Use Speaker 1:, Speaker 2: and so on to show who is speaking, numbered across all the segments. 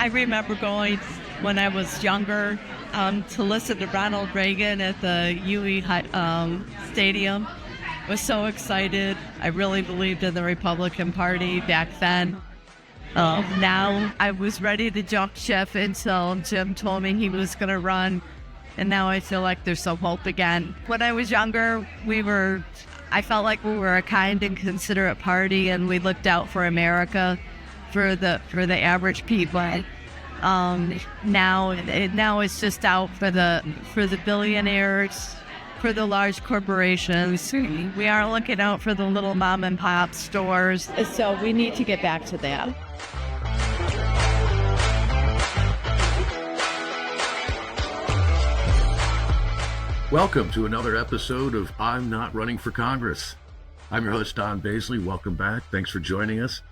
Speaker 1: I remember going when I was younger to listen to Ronald Reagan at the Stadium. I was so excited. I really believed in the Republican Party back then. Now I was ready to jump ship until Jim told me he was going to run. And now I feel like there's some hope again. When I was younger, I felt like we were a kind and considerate party, and we looked out for America, for the average people. Now it's just out for the billionaires, for the large corporations. We aren't looking out for the little mom and pop stores. So we need to get back to that.
Speaker 2: Welcome to another episode of I'm Not Running for Congress. I'm your host, Don Baisley. Welcome back. Thanks for joining us.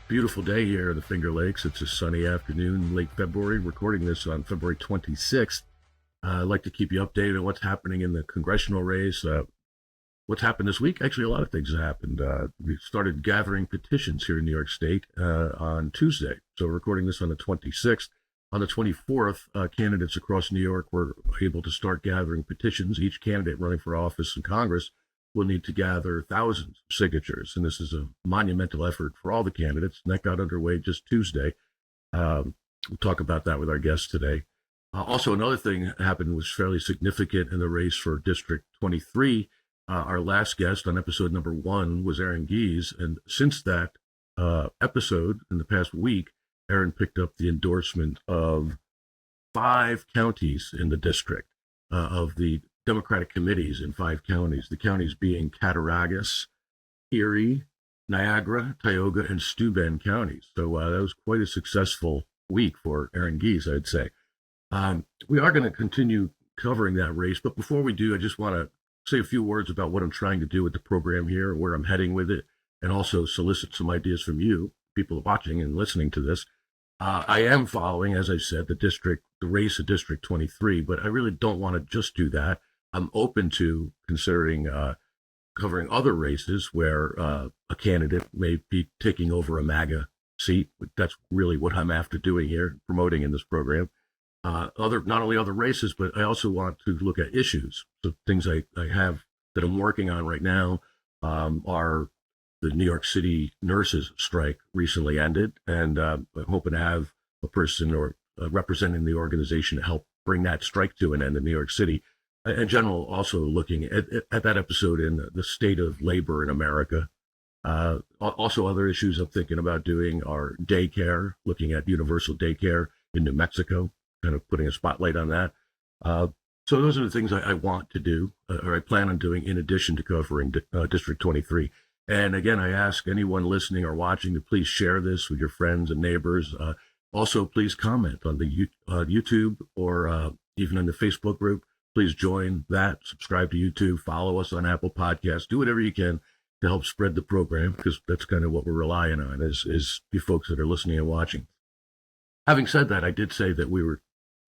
Speaker 2: Beautiful day here in the Finger Lakes. It's a sunny afternoon, late February, recording this on February 26th. I'd like to keep you updated on what's happening in the congressional race. What's happened this week? Actually, a lot of things have happened. We started gathering petitions here in New York State on Tuesday. So recording this on the 26th. On the 24th, candidates across New York were able to start gathering petitions. Each candidate running for office in Congress will need to gather thousands of signatures, and this is a monumental effort for all the candidates, and that got underway just Tuesday. We'll talk about that with our guests today. Also, another thing that happened was fairly significant in the race for District 23. Our last guest on episode number 1 was Aaron Gies, and since that episode in the past week, Aaron picked up the endorsement of 5 counties in the district, of the Democratic committees in 5 counties, the counties being Cattaraugus, Erie, Niagara, Tioga, and Steuben counties. So that was quite a successful week for Aaron Gies, I'd say. We are going to continue covering that race, but before we do, I just want to say a few words about what I'm trying to do with the program here, where I'm heading with it, and also solicit some ideas from you, people watching and listening to this. I am following, as I said, the race of District 23, but I really don't want to just do that. I'm open to considering covering other races where a candidate may be taking over a MAGA seat. That's really what I'm after doing here, promoting in this program. Not only other races, but I also want to look at issues. So things I have that I'm working on right now are the New York City nurses strike recently ended, and I'm hoping to have a person or representing the organization to help bring that strike to an end in New York City. In general, also looking at that episode in the state of labor in America. Also, other issues I'm thinking about doing are daycare, looking at universal daycare in New Mexico, kind of putting a spotlight on that. So those are the things I want to do, or I plan on doing in addition to covering District 23. And again, I ask anyone listening or watching to please share this with your friends and neighbors. Also, please comment on the YouTube or even in the Facebook group. Please join that, subscribe to YouTube, follow us on Apple Podcasts, do whatever you can to help spread the program, because that's kind of what we're relying on is you folks that are listening and watching. Having said that, I did say that we were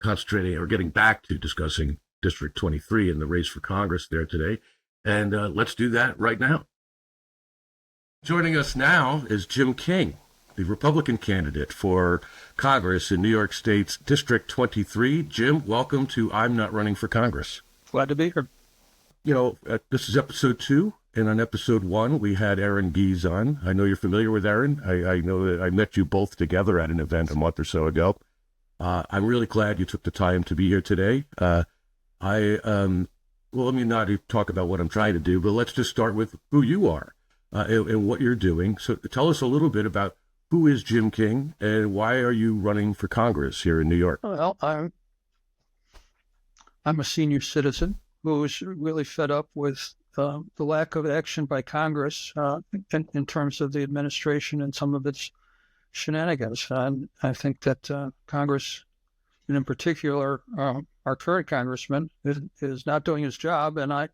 Speaker 2: concentrating or getting back to discussing District 23 and the race for Congress there today. And let's do that right now. Joining us now is Jim King, the Republican candidate for Congress in New York State's District 23. Jim, welcome to I'm Not Running for Congress.
Speaker 3: Glad to be here.
Speaker 2: You know, this is episode 2, and on episode 1, we had Aaron Gies on. I know you're familiar with Aaron. I know that I met you both together at an event a month or so ago. I'm really glad you took the time to be here today. Well, let me not talk about what I'm trying to do, but let's just start with who you are. And what you're doing. So tell us a little bit about who is Jim King and why are you running for Congress here in New York?
Speaker 3: Well, I'm a senior citizen who's really fed up with the lack of action by Congress in terms of the administration and some of its shenanigans. And I think that Congress, and in particular, our current congressman, is not doing his job. And I,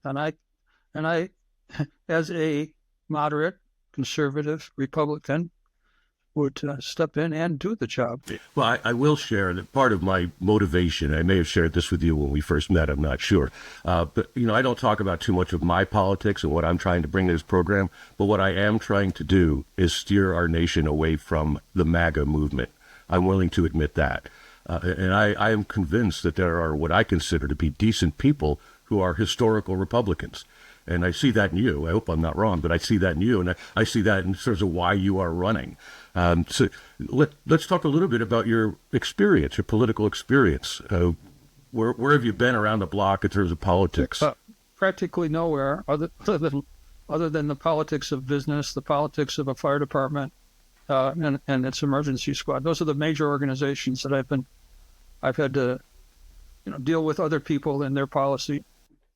Speaker 3: as a moderate, conservative Republican, would step in and do the job.
Speaker 2: Well, I will share that part of my motivation, I may have shared this with you when we first met, I'm not sure. But, you know, I don't talk about too much of my politics and what I'm trying to bring to this program. But what I am trying to do is steer our nation away from the MAGA movement. I'm willing to admit that. And I am convinced that there are what I consider to be decent people who are historical Republicans. And I see that in you. I hope I'm not wrong, but I see that in you. And I see that in terms of why you are running. So let's talk a little bit about your experience, your political experience. Where have you been around the block in terms of politics?
Speaker 3: Practically nowhere other than the politics of business, the politics of a fire department, and its emergency squad. Those are the major organizations that I've had to deal with other people and their policy.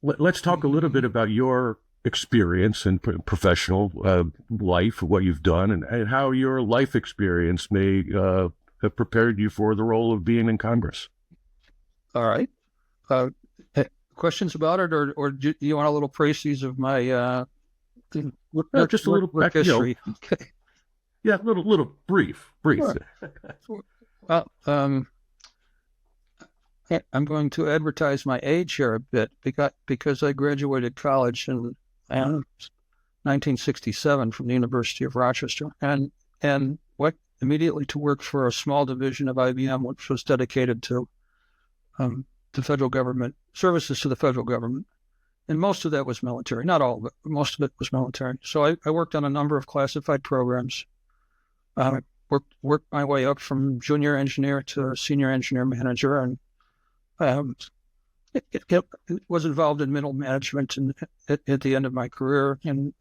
Speaker 2: Let's talk a little bit about your experience and professional life, what you've done, and how your life experience may have prepared you for the role of being in Congress.
Speaker 3: All right. Questions about it, or do you want a little précis of my
Speaker 2: just a little
Speaker 3: work history? Okay.
Speaker 2: Yeah, little brief.
Speaker 3: Sure. Well, I'm going to advertise my age here a bit because I graduated college in 1967 from the University of Rochester, and went immediately to work for a small division of IBM, which was dedicated to the federal government, services to the federal government. And most of that was military, not all of it, but most of it was military. So I worked on a number of classified programs, worked my way up from junior engineer to senior engineer manager, and it was involved in middle management at the end of my career, and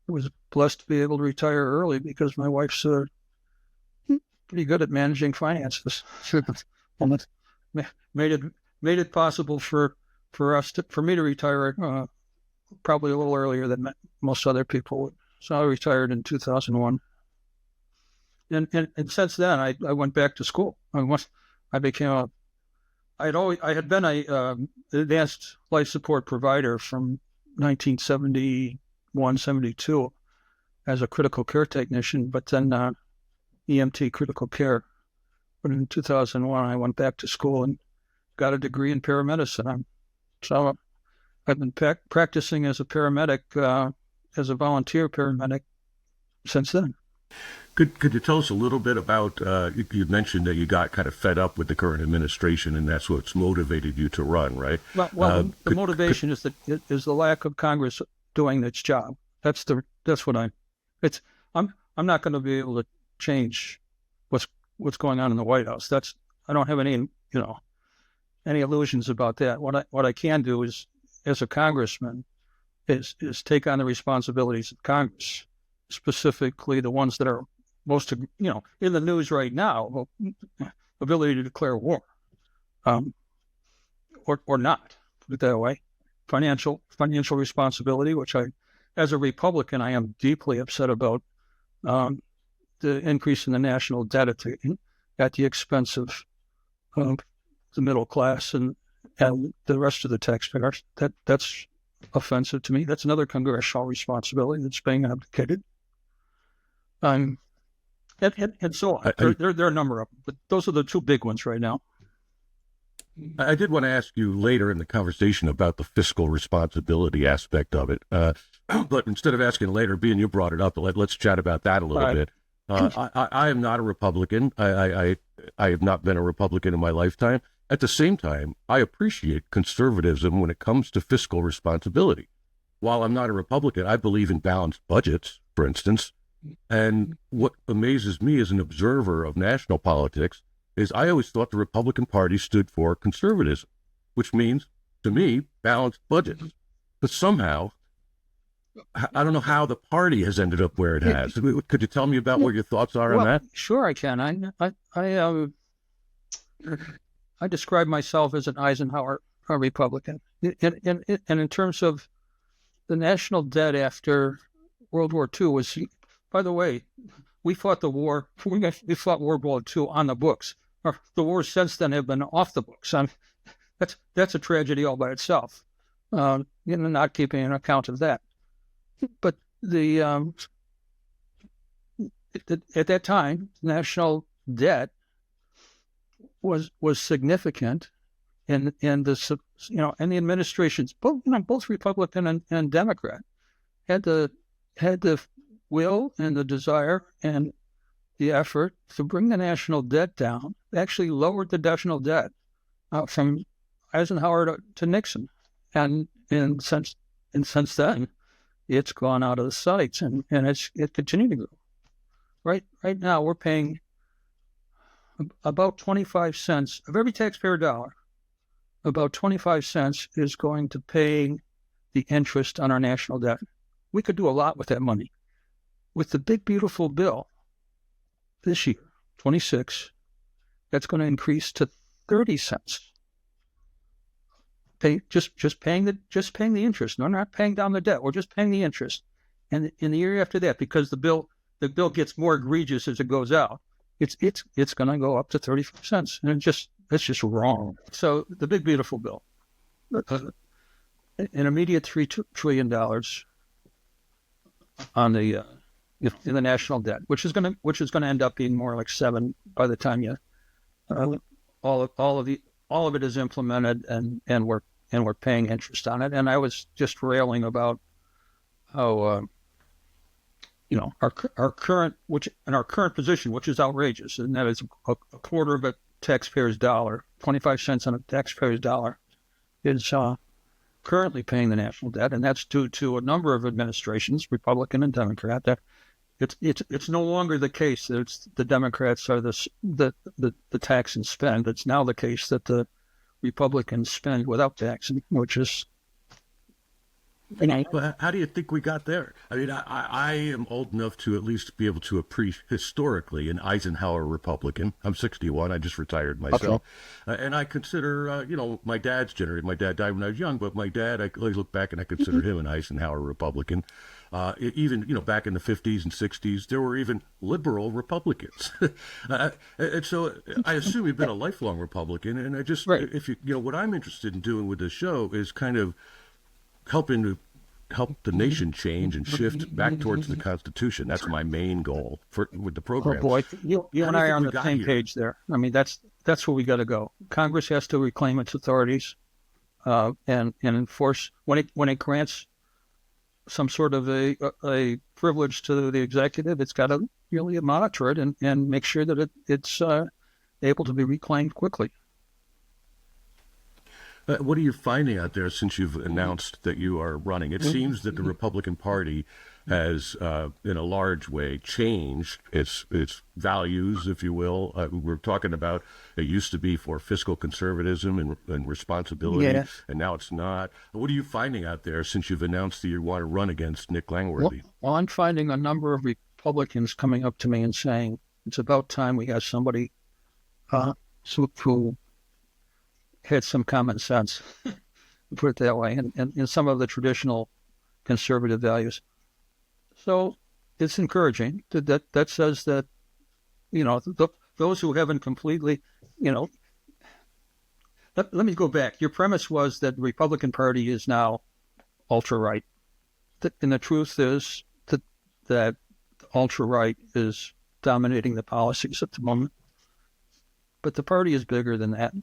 Speaker 3: was blessed to be able to retire early because my wife's pretty good at managing finances. And made it possible for me to retire probably a little earlier than most other people would. So I retired in 2001, and since then I went back to school. I became I had been a advanced life support provider from 1971, 72 as a critical care technician, but then EMT critical care. But in 2001, I went back to school and got a degree in paramedicine. So I've been practicing as a paramedic, as a volunteer paramedic since then.
Speaker 2: Could you tell us a little bit about, you mentioned that you got kind of fed up with the current administration, and that's what's motivated you to run, right?
Speaker 3: Well, the motivation is the lack of Congress doing its job. That's what I'm not going to be able to change what's going on in the White House. I don't have any illusions about that. What I can do is, as a congressman, is take on the responsibilities of Congress, specifically the ones that are most, in the news right now: ability to declare war, or not, put it that way. Financial responsibility, which as a Republican, I am deeply upset about. The increase in the national debt at the expense of the middle class and the rest of the taxpayers. That's offensive to me. That's another congressional responsibility that's being abdicated. And so on. There are a number of them, but those are the two big ones right now.
Speaker 2: I did want to ask you later in the conversation about the fiscal responsibility aspect of it. But instead of asking later, being you brought it up, let's chat about that a little bit. I am not a Republican. I have not been a Republican in my lifetime. At the same time, I appreciate conservatism when it comes to fiscal responsibility. While I'm not a Republican, I believe in balanced budgets, for instance. And what amazes me as an observer of national politics is I always thought the Republican Party stood for conservatism, which means, to me, balanced budgets. But somehow, I don't know how the party has ended up where it has. Could you tell me about what your thoughts are on that?
Speaker 3: Sure, I can. I describe myself as an Eisenhower Republican. And in terms of the national debt after World War II was, by the way, we fought the war. We fought World War II on the books. The wars since then have been off the books. That's a tragedy all by itself. Not keeping an account of that. But at that time, national debt was significant, and the administrations, both Republican and Democrat, had the will and the desire and the effort to bring the national debt down, actually lowered the national debt from Eisenhower to Nixon. And since then, it's gone out of the sights, and it continued to grow. Right now, we're paying about 25 cents of every taxpayer dollar. About 25 cents is going to paying the interest on our national debt. We could do a lot with that money. With the big, beautiful bill this year, 26, that's going to increase to 30 cents. Just paying the interest. No, not paying down the debt. We're just paying the interest. And in the year after that, because the bill gets more egregious as it goes out, it's going to go up to 35 cents, and it's just wrong. So the big beautiful bill, an immediate $3 trillion on the in the national debt, which is going to end up being more like 7 by the time all of it is implemented, and we're paying interest on it. And I was just railing about how our current position, which is outrageous, and that is a quarter of a taxpayer's dollar, 25 cents on a taxpayer's dollar, is currently paying the national debt, and that's due to a number of administrations, Republican and Democrat. That it's no longer the case that it's the Democrats are the tax and spend. It's now the case that the Republicans spend without taxing, which is.
Speaker 2: Well, how do you think we got there? I mean, I am old enough to at least be able to appreciate historically an Eisenhower Republican. I'm 61. I just retired myself. Okay. And I consider, my dad's generation. My dad died when I was young, but my dad, I look back and I consider him an Eisenhower Republican. Even, back in the 50s and 60s, there were even liberal Republicans. And so I assume you've been a lifelong Republican. And I just, right. If what I'm interested in doing with this show is kind of helping to help the nation change and shift back towards the Constitution. That's my main goal with the program.
Speaker 3: Oh boy, you and I are on the same page there. I mean, that's where we got to go. Congress has to reclaim its authorities and enforce when it grants some sort of a privilege to the executive. It's got to really monitor it and make sure that it's able to be reclaimed quickly.
Speaker 2: What are you finding out there since you've announced that you are running? It seems that the Republican Party has, in a large way, changed its values, if you will. We're talking about it used to be for fiscal conservatism and responsibility, yes. And now it's not. What are you finding out there since you've announced that you want to run against Nick Langworthy?
Speaker 3: Well, I'm finding a number of Republicans coming up to me and saying, it's about time we have somebody who had some common sense, put it that way, and some of the traditional conservative values. So it's encouraging. That says that, those who haven't completely, let me go back. Your premise was that the Republican Party is now ultra-right. And the truth is that ultra-right is dominating the policies at the moment. But the party is bigger than that,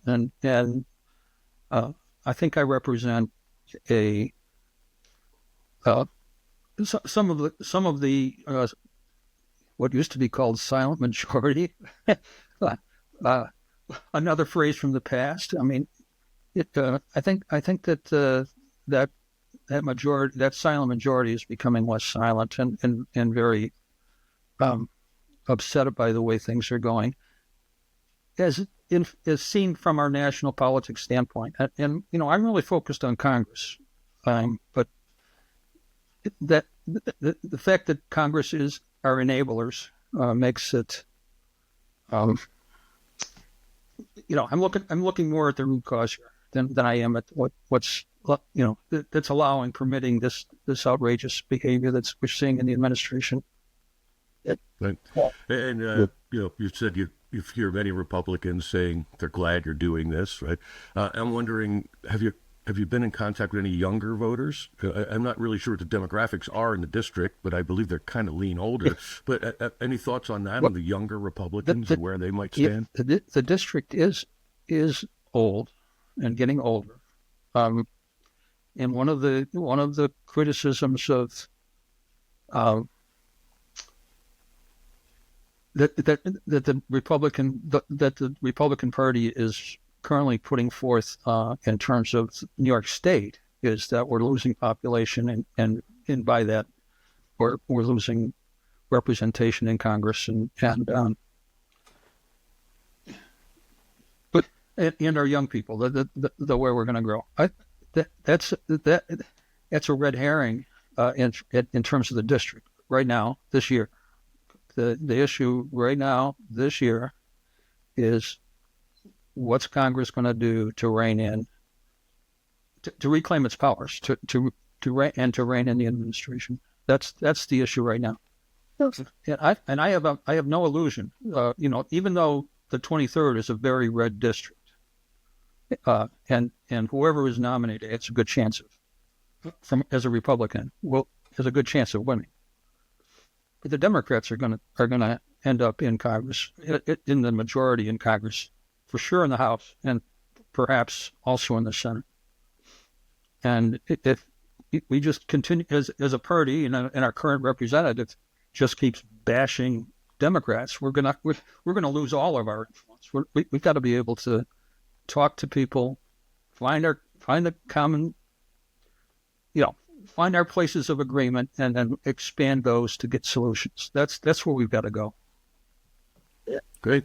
Speaker 3: and I think I represent some of the what used to be called silent majority, another phrase from the past. I mean, I think that that silent majority is becoming less silent and very upset by the way things are going, as seen from our national politics standpoint. And I'm really focused on Congress, but that the fact that Congress is our enablers makes it. I'm looking more at the root cause here than I am at what's that's permitting this outrageous behavior that we're seeing in the administration.
Speaker 2: Right. And you said you hear many Republicans saying they're glad you're doing this, right? I'm wondering, have you been in contact with any younger voters? I'm not really sure what the demographics are in the district, but I believe they're kind of lean older. But any thoughts on that, on the younger Republicans and where they might stand?
Speaker 3: The district is old and getting older. And one of the criticisms of that the Republican Party is currently putting forth in terms of New York State is that we're losing population, and by that we're losing representation in Congress, but our young people, the way we're going to grow. That's a red herring in terms of the district right now this year. The issue right now this year is what's Congress going to do to rein in, to reclaim its powers, to rein in the administration. That's the issue right now. And I have no illusion. Even though the 23rd is a very red district, and whoever is nominated, it's a good chance as a Republican, has a good chance of winning. But the Democrats are going to end up in Congress, in the majority in Congress, for sure in the House, and perhaps also in the Senate. And if we just continue as a party, and our current representative just keeps bashing Democrats, we're gonna lose all of our influence. We've got to be able to talk to people, find the common, find our places of agreement, and then expand those to get solutions. That's where we've got to go.
Speaker 2: Great.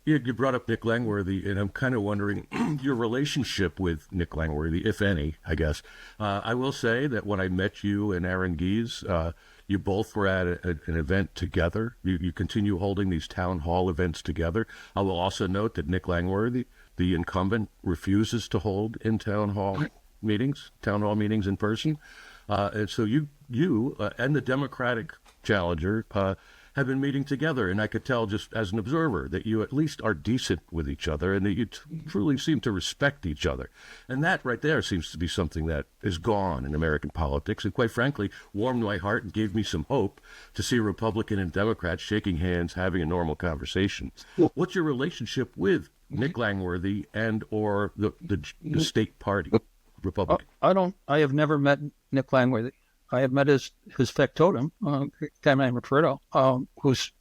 Speaker 2: You brought up Nick Langworthy, and I'm kind of wondering your relationship with Nick Langworthy, if any, I guess. I will say that when I met you and Aaron Gies, you both were at an event together. You continue holding these town hall events together. I will also note that Nick Langworthy, the incumbent, refuses to hold in town hall meetings in person. And so you and the Democratic challenger have been meeting together, and I could tell just as an observer that you at least are decent with each other and that you truly seem to respect each other. And that right there seems to be something that is gone in American politics, and quite frankly warmed my heart and gave me some hope to see a Republican and Democrat shaking hands, having a normal conversation. What's your relationship with Nick Langworthy and or the state party, Republican?
Speaker 3: I have never met Nick Langworthy. I have met his factotum, a guy named Roberto, who's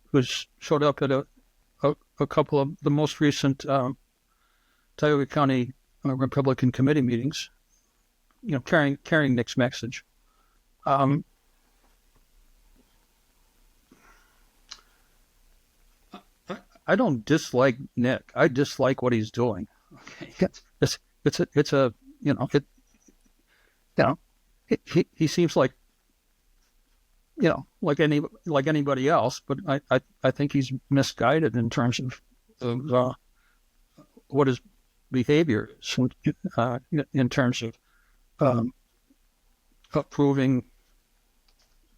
Speaker 3: showed up at a couple of the most recent Tioga County Republican committee meetings, carrying Nick's message. I don't dislike Nick. I dislike what he's doing. Okay, he seems like like anybody else, but I think he's misguided in terms of what his behavior is, in terms of approving,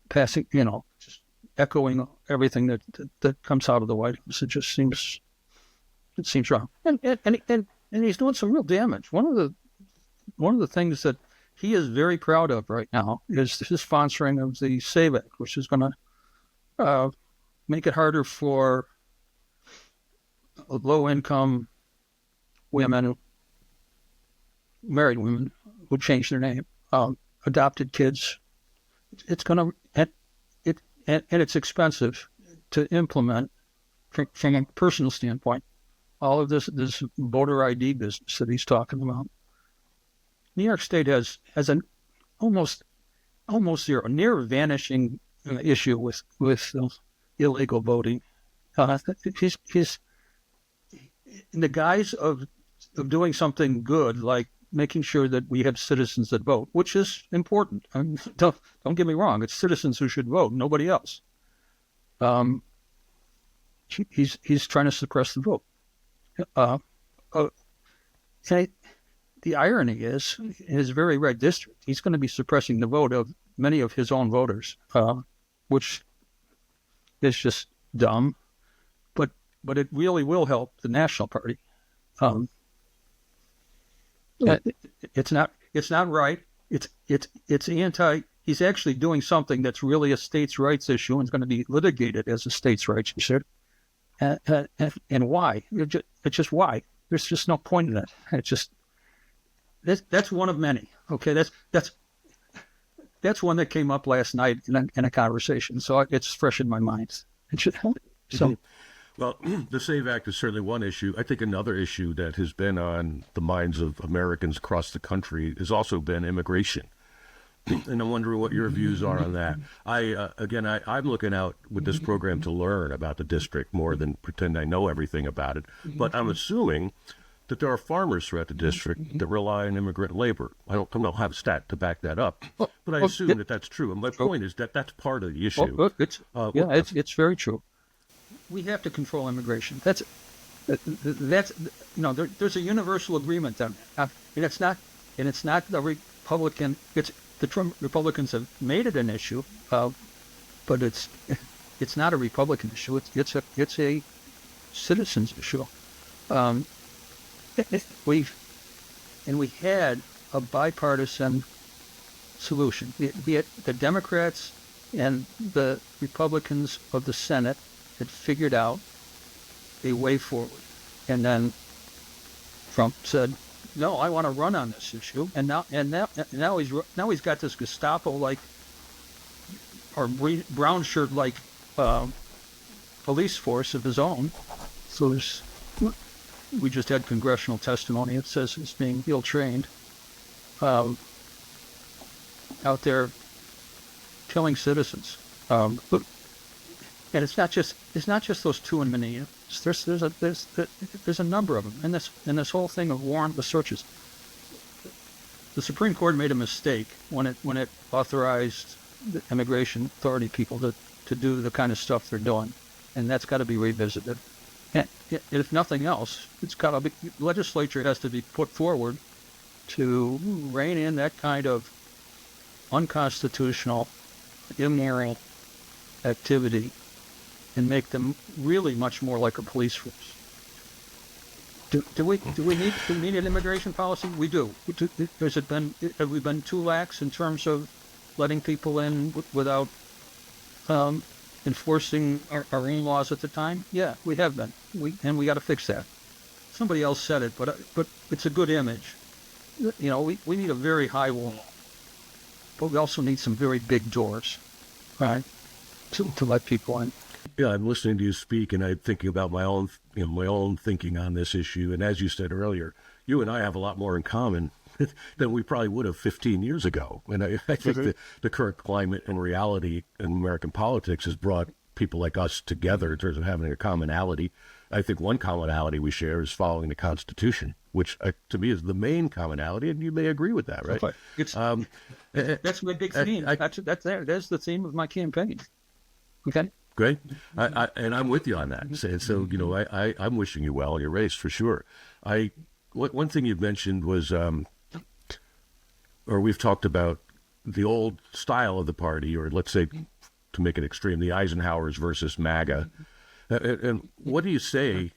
Speaker 3: passing, just echoing everything that comes out of the White House. It seems wrong, and he's doing some real damage. One of the things that he is very proud of right now is his sponsoring of the SAVE Act, which is going to make it harder for low-income women, married women who change their name, adopted kids. It's going to, and it's expensive to implement from a personal standpoint. All of this voter ID business that he's talking about. New York State has an almost zero, near vanishing issue with illegal voting. He's in the guise of doing something good, like making sure that we have citizens that vote, which is important. I mean, don't get me wrong; it's citizens who should vote, nobody else. He's trying to suppress the vote. The irony is, in his very red district, he's going to be suppressing the vote of many of his own voters, which is just dumb. But it really will help the National Party. It's not right. It's anti. He's actually doing something that's really a states' rights issue and is going to be litigated as a states' rights issue. And why? It's just why. There's just no point in it. It's just. That's one of many. Okay, that's one that came up last night in a conversation, so it's fresh in my mind. So,
Speaker 2: Well, the SAVE Act is certainly one issue. I think another issue that has been on the minds of Americans across the country has also been immigration. And I'm wondering what your views are on that. I'm looking out with this program to learn about the district more than pretend I know everything about it. But I'm assuming that there are farmers throughout the district that rely on immigrant labor. I don't have a stat to back that up, but I assume that that's true. And my point is that that's part of the issue.
Speaker 3: It's very true. We have to control immigration. That's there's a universal agreement on that. And it's not the Republican. It's the Trump Republicans have made it an issue, but it's not a Republican issue. It's a citizens issue. We had a bipartisan solution. The Democrats and the Republicans of the Senate had figured out a way forward, and then Trump said, "No, I want to run on this issue." And now he's got this Gestapo-like or brown shirt-like police force of his own. So we just had congressional testimony. It says it's being ill-trained out there killing citizens. And it's not just those two in Minneapolis. There's a number of them. And this whole thing of warrantless searches. The Supreme Court made a mistake when it authorized the immigration authority people to do the kind of stuff they're doing, and that's got to be revisited. And if nothing else, the legislature has to be put forward to rein in that kind of unconstitutional, immoral activity and make them really much more like a police force. Do we need an immigration policy? We do. Have we been too lax in terms of letting people in without enforcing our own laws at the time? Yeah, we have been. We got to fix that. Somebody else said it, but it's a good image. We need a very high wall, but we also need some very big doors, right, to let people in.
Speaker 2: Yeah, I'm listening to you speak, and I'm thinking about my own thinking on this issue. And as you said earlier, you and I have a lot more in common than we probably would have 15 years ago. And I think the current climate and reality in American politics has brought people like us together in terms of having a commonality. I think one commonality we share is following the Constitution, which to me is the main commonality, and you may agree with that, right?
Speaker 3: That's my big theme. That's the theme of my campaign. Okay.
Speaker 2: Great. And I'm with you on that. So I'm wishing you well in your race for sure. One thing you've mentioned was, or we've talked about the old style of the party, or let's say, to make it extreme, the Eisenhowers versus MAGA. And what do you say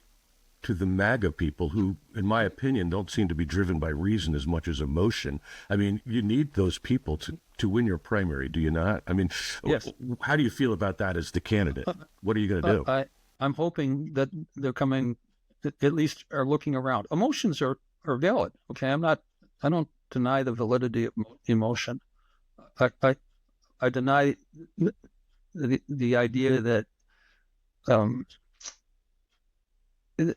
Speaker 2: to the MAGA people who, in my opinion, don't seem to be driven by reason as much as emotion? I mean, you need those people to win your primary, do you not? I mean,
Speaker 3: yes.
Speaker 2: How do you feel about that as the candidate? What are you going to do?
Speaker 3: I'm hoping that they're coming, at least are looking around. Emotions are valid. Okay, I don't deny the validity of emotion. I deny the idea that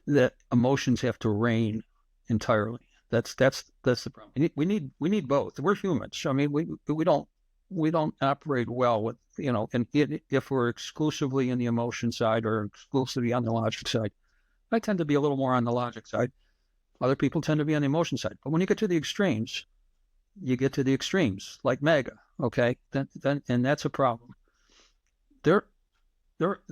Speaker 3: that emotions have to reign entirely. That's the problem. We need both. We're humans. I mean, we don't operate well with and if we're exclusively in the emotion side or exclusively on the logic side. I tend to be a little more on the logic side. Other people tend to be on the emotion side. But when you get to the extremes, like MAGA. Okay, then and that's a problem. There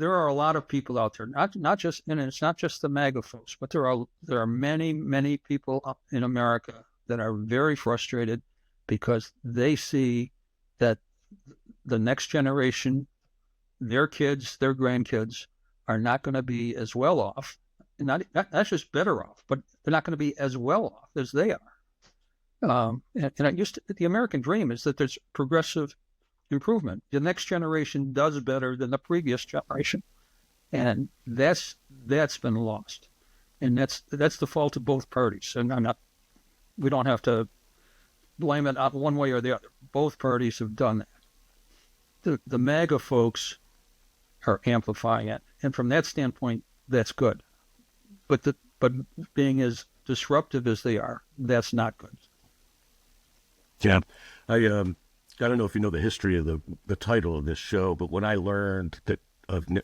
Speaker 3: are a lot of people out there, not just, and it's not just the MAGA folks, but there are many people in America that are very frustrated because they see that the next generation, their kids, their grandkids, are not going to be as well off, not just better off, but they're not going to be as well off as they are. The American dream is that there's progressive improvement. The next generation does better than the previous generation, and that's been lost, and that's the fault of both parties. And we don't have to blame it out one way or the other. Both parties have done that. The MAGA folks are amplifying it, and from that standpoint, that's good. But being as disruptive as they are, that's not good.
Speaker 2: Yeah, I don't know if you know the history of the title of this show, but when I learned that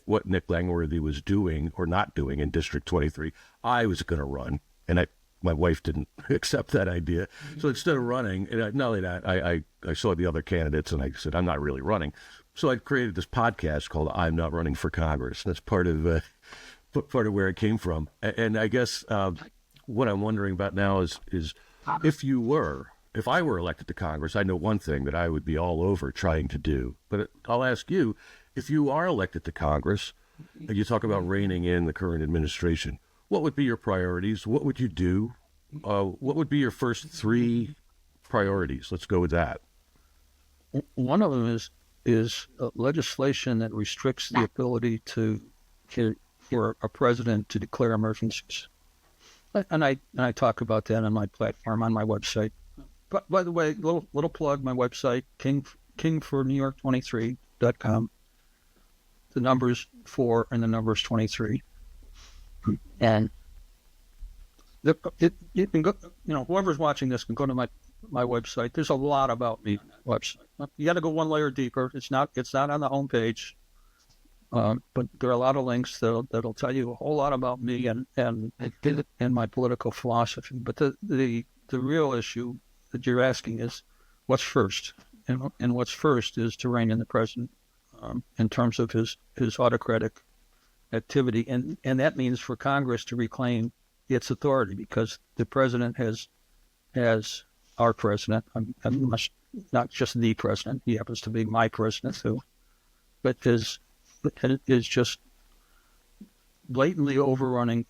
Speaker 2: what Nick Langworthy was doing or not doing in District 23, I was going to run, and my wife didn't accept that idea. So instead of running, and not only that, I saw the other candidates, and I said, I'm not really running. So I created this podcast called I'm Not Running for Congress. That's part of where it came from. And I guess what I'm wondering about now is if I were elected to Congress, I know one thing that I would be all over trying to do. But I'll ask you, if you are elected to Congress, and you talk about reining in the current administration, what would be your priorities? What would you do? What would be your first 3 priorities? Let's go with that.
Speaker 3: One of them is legislation that restricts the ability for a president to declare emergencies. And I talk about that on my platform, on my website. But by the way, little plug, my website, kingfornewyork23.com. The number's 4 and the number's 23. And you can go, whoever's watching this can go to my website. There's a lot about me on that website. You got to go one layer deeper. It's not on the homepage. But there are a lot of links that'll tell you a whole lot about me and my political philosophy. But the real issue that you're asking is what's first, and what's first is to rein in the president in terms of his autocratic activity, and that means for Congress to reclaim its authority, because the president has our president. I'm not just the president; he happens to be my president too, but is just blatantly overrunning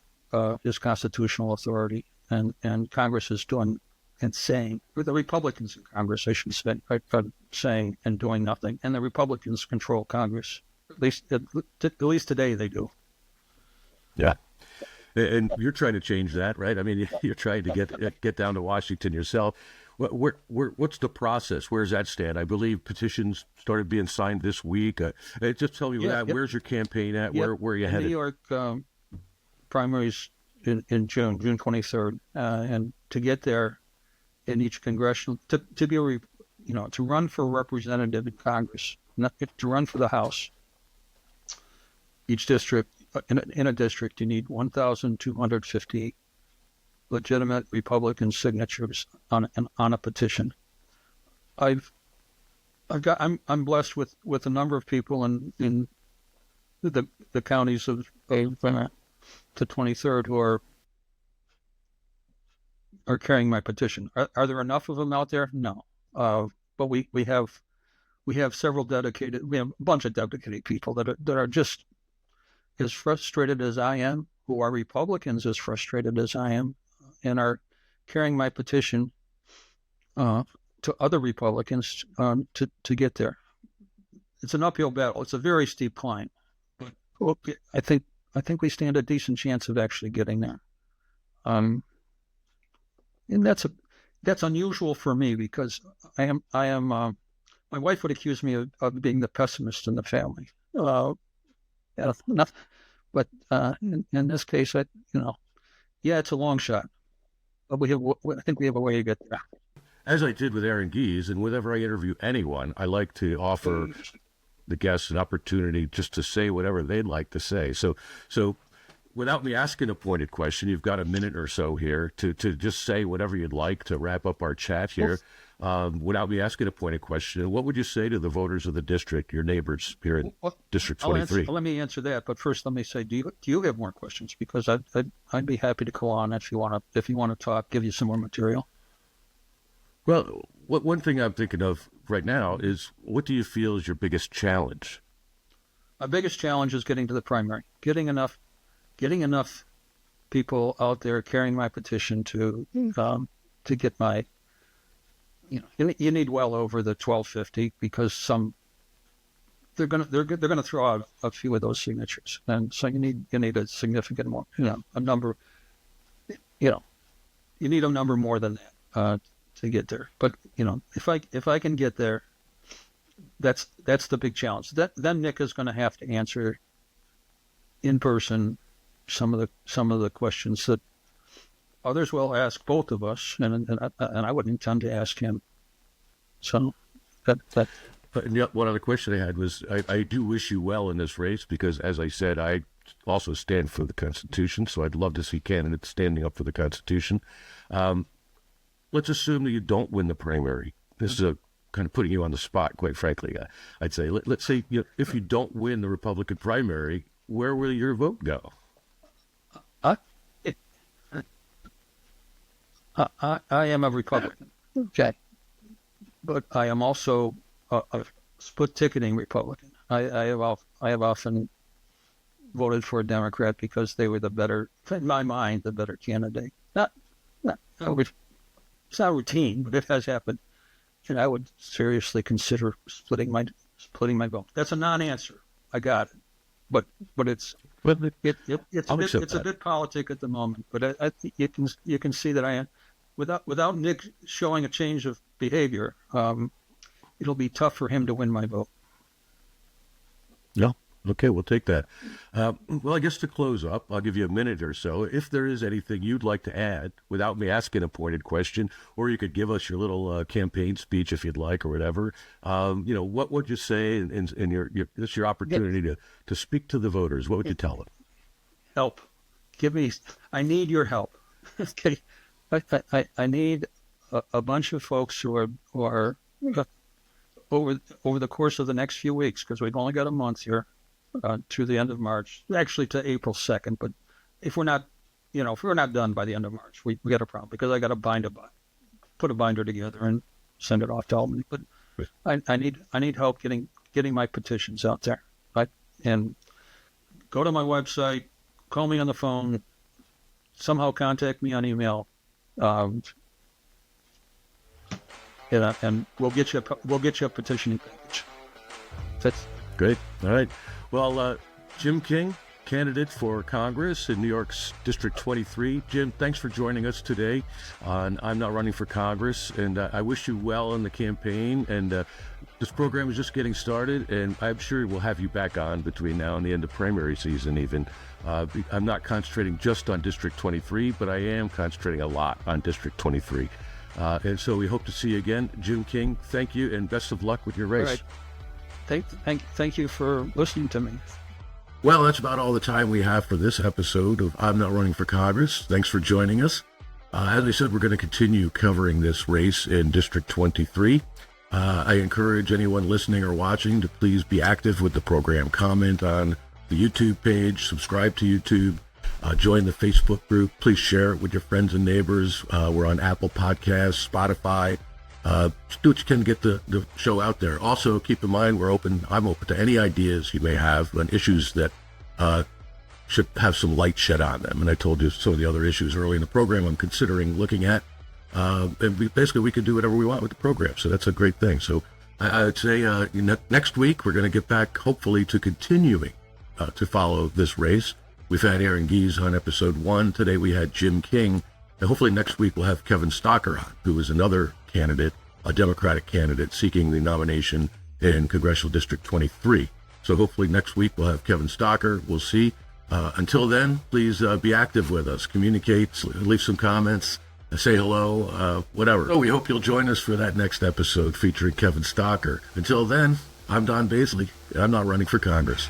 Speaker 3: his constitutional authority, and Congress is doing and saying, or the Republicans in Congress, I should say, are saying and doing nothing, and the Republicans control Congress. At least today they do.
Speaker 2: Yeah, and you're trying to change that, right? I mean, you're trying to get down to Washington yourself. What's the process? Where does that stand? I believe petitions started being signed this week. Just tell me where's your campaign at? Where are you headed?
Speaker 3: New York primaries in June 23rd, and to get there in each congressional to be to run for representative in Congress, not to run for the House. Each district in a district you need 1,250 legitimate Republican signatures on a petition. I'm blessed with a number of people in the counties of to 23rd who are carrying my petition. Are there enough of them out there? No. But we have several dedicated. We have a bunch of dedicated people that are just as frustrated as I am, who are Republicans as frustrated as I am, and are carrying my petition to other Republicans to get there. It's an uphill battle. It's a very steep climb, but I think we stand a decent chance of actually getting there. And that's unusual for me, because I am. My wife would accuse me of being the pessimist in the family. But in this case, it's a long shot. But I think we have a way to get there.
Speaker 2: As I did with Aaron Gies, and whenever I interview anyone, I like to offer the guests an opportunity just to say whatever they'd like to say. So without me asking a pointed question, you've got a minute or so here to just say whatever you'd like to wrap up our chat here. Without me asking a pointed question, what would you say to the voters of the district, your neighbors here in District 23?
Speaker 3: Let me answer that, but first let me say, do you have more questions? Because I'd be happy to go on if you want to talk, give you some more material.
Speaker 2: Well, one thing I'm thinking of right now is, what do you feel is your biggest challenge?
Speaker 3: My biggest challenge is getting to the primary, getting enough people out there carrying my petition to get my. You need well over the 1,250, because they're gonna throw out a few of those signatures, and so you need a significant more, a number. You need a number more than that to get there. But if I can get there, that's the big challenge. Then Nick is going to have to answer in person some of the questions that others will ask both of us, and I would intend to ask him. So that.
Speaker 2: And yet one other question I had was, I do wish you well in this race because, as I said, I also stand for the Constitution, so I'd love to see candidates standing up for the Constitution. Let's assume that you don't win the primary. This is kind of putting you on the spot, quite frankly. I'd say, let's say if you don't win the Republican primary, where will your vote go?
Speaker 3: I am a Republican. Okay. But I am also a split ticketing Republican. I have often voted for a Democrat because they were the better, in my mind, the better candidate. It's not routine, but it has happened. And I would seriously consider splitting my vote. That's a non-answer. I got it. But it's a bit politic at the moment. But you can see that I am without Nick showing a change of behavior. It'll be tough for him to win my vote.
Speaker 2: No. Okay, we'll take that. Well, I guess to close up, I'll give you a minute or so. If there is anything you'd like to add without me asking a pointed question, or you could give us your little campaign speech if you'd like or whatever, what would you say in this is your opportunity to speak to the voters? What would you tell them?
Speaker 3: Help. I need your help. Okay. I need a bunch of folks who are over the course of the next few weeks, because we've only got a month here, to the end of March, actually to April 2nd. But if we're not done by the end of March, we got a problem, because I got to put a binder together and send it off to Albany. But I need help getting my petitions out there. And go to my website, call me on the phone, somehow contact me on email. And we'll get you a petitioning package. That's
Speaker 2: great. All right. Well, Jim King, candidate for Congress in New York's District 23. Jim, thanks for joining us today on I'm Not Running for Congress, and I wish you well in the campaign. And this program is just getting started, and I'm sure we'll have you back on between now and the end of primary season even. I'm not concentrating just on District 23, but I am concentrating a lot on District 23. And so we hope to see you again. Jim King, thank you, and best of luck with your race.
Speaker 3: All right. Thank you for listening to me.
Speaker 2: Well, that's about all the time we have for this episode of I'm Not Running for Congress. Thanks for joining us. As I said, we're going to continue covering this race in District 23. I encourage anyone listening or watching to please be active with the program. Comment on the YouTube page, subscribe to YouTube. Join the Facebook group. Please share it with your friends and neighbors. We're on Apple Podcasts, Spotify. Do what you can to get the show out there. Also, keep in mind, I'm open to any ideas you may have on issues that should have some light shed on them. And I told you some of the other issues early in the program I'm considering looking at. And we can do whatever we want with the program. So that's a great thing. So I'd say next week we're going to get back, hopefully, to continuing to follow this race. We've had Aaron Gies on episode 1. Today we had Jim King. And hopefully next week we'll have Kevin Stocker on, who is another candidate, a Democratic candidate seeking the nomination in Congressional District 23. So hopefully next week we'll have Kevin Stocker. We'll see. Until then, please be active with us. Communicate, leave some comments, say hello, whatever. So we hope you'll join us for that next episode featuring Kevin Stocker. Until then, I'm Don Baisley. I'm not running for Congress.